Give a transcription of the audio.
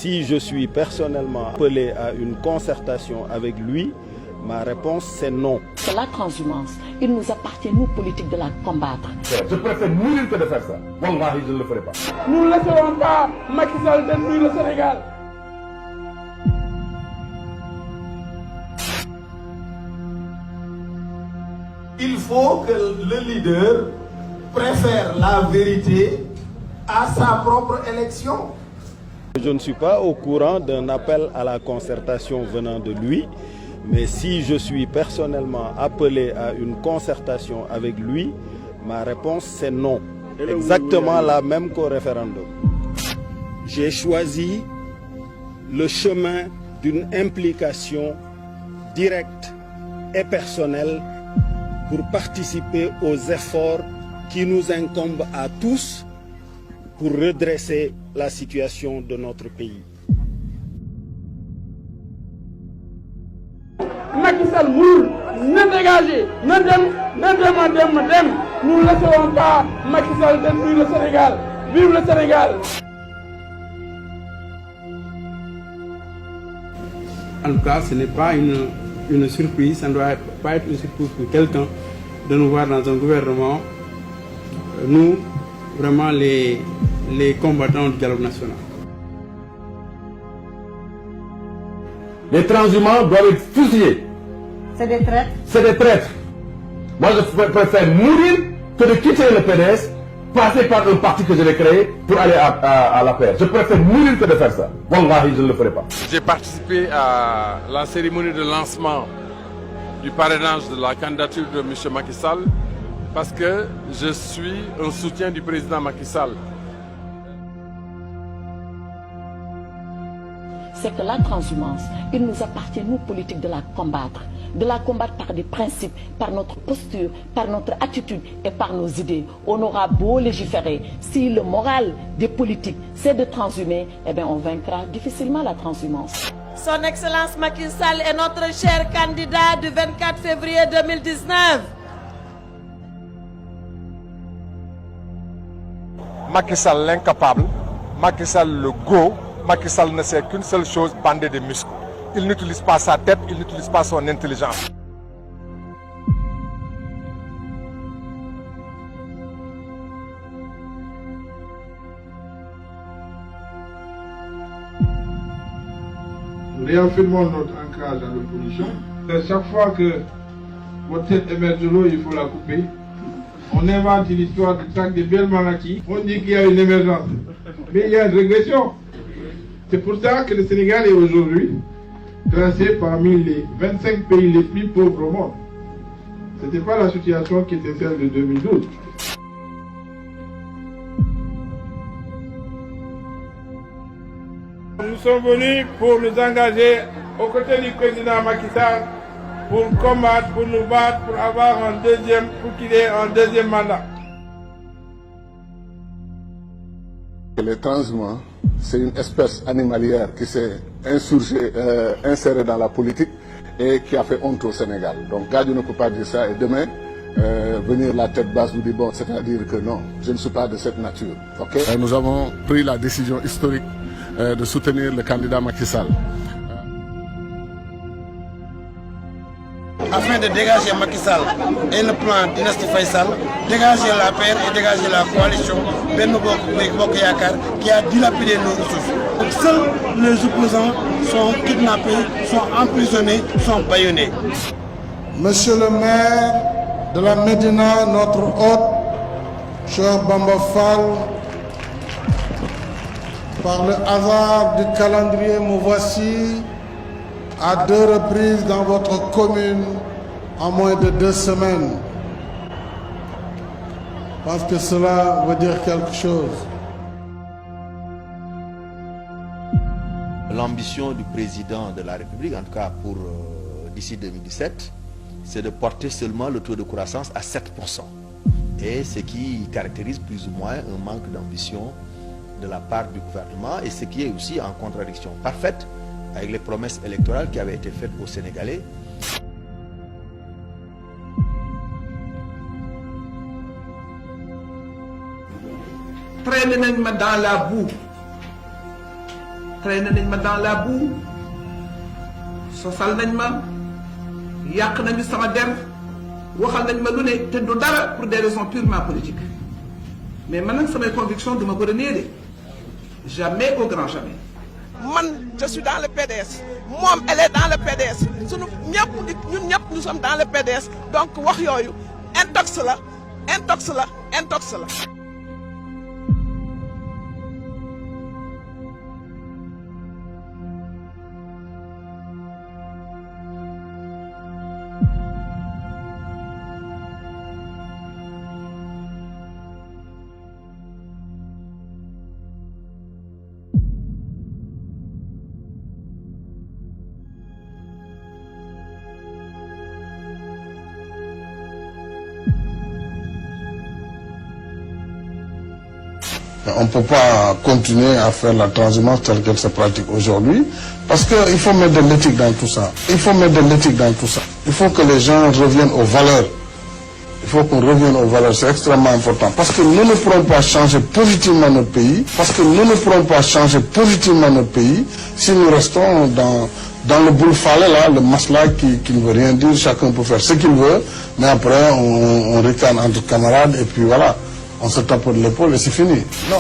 si je suis personnellement appelé à une concertation avec lui, ma réponse c'est non. C'est la transhumance. Il nous appartient, nous, politiques, de la combattre. Je préfère mourir que de faire ça. Wallahi, je ne le ferai pas. Nous ne laisserons pas Macky Sall détruire le Sénégal. Il faut que le leader préfère la vérité à sa propre élection. Je ne suis pas au courant d'un appel à la concertation venant de lui, mais si je suis personnellement appelé à une concertation avec lui, ma réponse c'est non. Exactement la même qu'au référendum. J'ai choisi le chemin d'une implication directe et personnelle pour participer aux efforts qui nous incombent à tous pour redresser la situation de notre pays. Macky Sall mourut, ne dégagez, ne dem. Nous ne laisserons pas Macky Sall détruire le Sénégal. Vive le Sénégal. En tout cas, ce n'est pas une surprise, ça ne doit pas être une surprise pour quelqu'un de nous voir dans un gouvernement, nous, vraiment les combattants du dialogue national. Les transhumants doivent être fusillés. C'est des traîtres. C'est des traîtres. Moi, je préfère mourir que de quitter le PDS, passer par un parti que je vais créer pour aller à la paix. Je préfère mourir que de faire ça. Wallahi, je ne le ferai pas. J'ai participé à la cérémonie de lancement du parrainage de la candidature de M. Macky Sall parce que je suis un soutien du président Macky Sall. C'est que la transhumance, il nous appartient, nous, politiques, de la combattre. De la combattre par des principes, par notre posture, par notre attitude et par nos idées. On aura beau légiférer, si le moral des politiques, c'est de transhumer, eh bien on vaincra difficilement la transhumance. Son Excellence Macky Sall est notre cher candidat du 24 février 2019. Macky Sall l'incapable, Macky Sall le go, Macky Sall ne sait qu'une seule chose, bander des muscles. Il n'utilise pas sa tête, il n'utilise pas son intelligence. Nous réaffirmons notre ancrage dans l'opposition. Chaque fois que votre tête émerge de l'eau, il faut la couper. On invente une histoire de traque de Belmalaki. On dit qu'il y a une émergence. Mais il y a une régression. C'est pour ça que le Sénégal est aujourd'hui classé parmi les 25 pays les plus pauvres au monde. Ce n'était pas la situation qui était celle de 2012. Nous sommes venus pour nous engager aux côtés du président Macky Sall pour combattre, pour nous battre, pour avoir pour qu'il ait un deuxième mandat. Les transhumants, c'est une espèce animalière qui s'est insérée dans la politique et qui a fait honte au Sénégal. Donc Gadio ne peut pas dire ça et demain, venir la tête basse nous dire bon, c'est-à-dire que non, je ne suis pas de cette nature. Okay? Nous avons pris la décision historique de soutenir le candidat Macky Sall. Afin de dégager Macky Sall et le plan Dynastie Faisal, dégager la paix et dégager la coalition Benno Bokk Yakaar qui a dilapidé nos ressources. Donc, seuls les opposants sont kidnappés, sont emprisonnés, sont bâillonnés. Monsieur le maire de la Médina, notre hôte, cher Bamba Fall, par le hasard du calendrier, me voici à 2 reprises dans votre commune en moins de 2 semaines. Je pense que cela veut dire quelque chose. L'ambition du président de la République, en tout cas pour d'ici 2017, c'est de porter seulement le taux de croissance à 7%. Et ce qui caractérise plus ou moins un manque d'ambition de la part du gouvernement et ce qui est aussi en contradiction parfaite avec les promesses électorales qui avaient été faites aux Sénégalais. Traîner dans la boue. traîné nañ ma dans la boue sosal nañ ma yàq nañu sama der waxal nañ ma lu ne te du dara pour des raisons purement politiques mais man nag samay conviction duma ko renier de jamais au grand jamais. man je suis dans le PDS moom elle est dans le PDS sunu ñëpp ñun ñëpp nous sommes dans le PDS donc wax yooyu intox la intox la intox la. On ne peut pas continuer à faire la transhumance telle qu'elle se pratique aujourd'hui parce qu'il faut mettre de l'éthique dans tout ça. Il faut mettre de l'éthique dans tout ça. Il faut que les gens reviennent aux valeurs. Il faut qu'on revienne aux valeurs, c'est extrêmement important. Parce que nous ne pourrons pas changer positivement notre pays. Parce que nous ne pourrons pas changer positivement notre pays si nous restons dans le boule-falé là, le masla qui ne veut rien dire. Chacun peut faire ce qu'il veut, mais après on ricane entre camarades et puis voilà. On se tape de l'épaule et c'est fini. Non.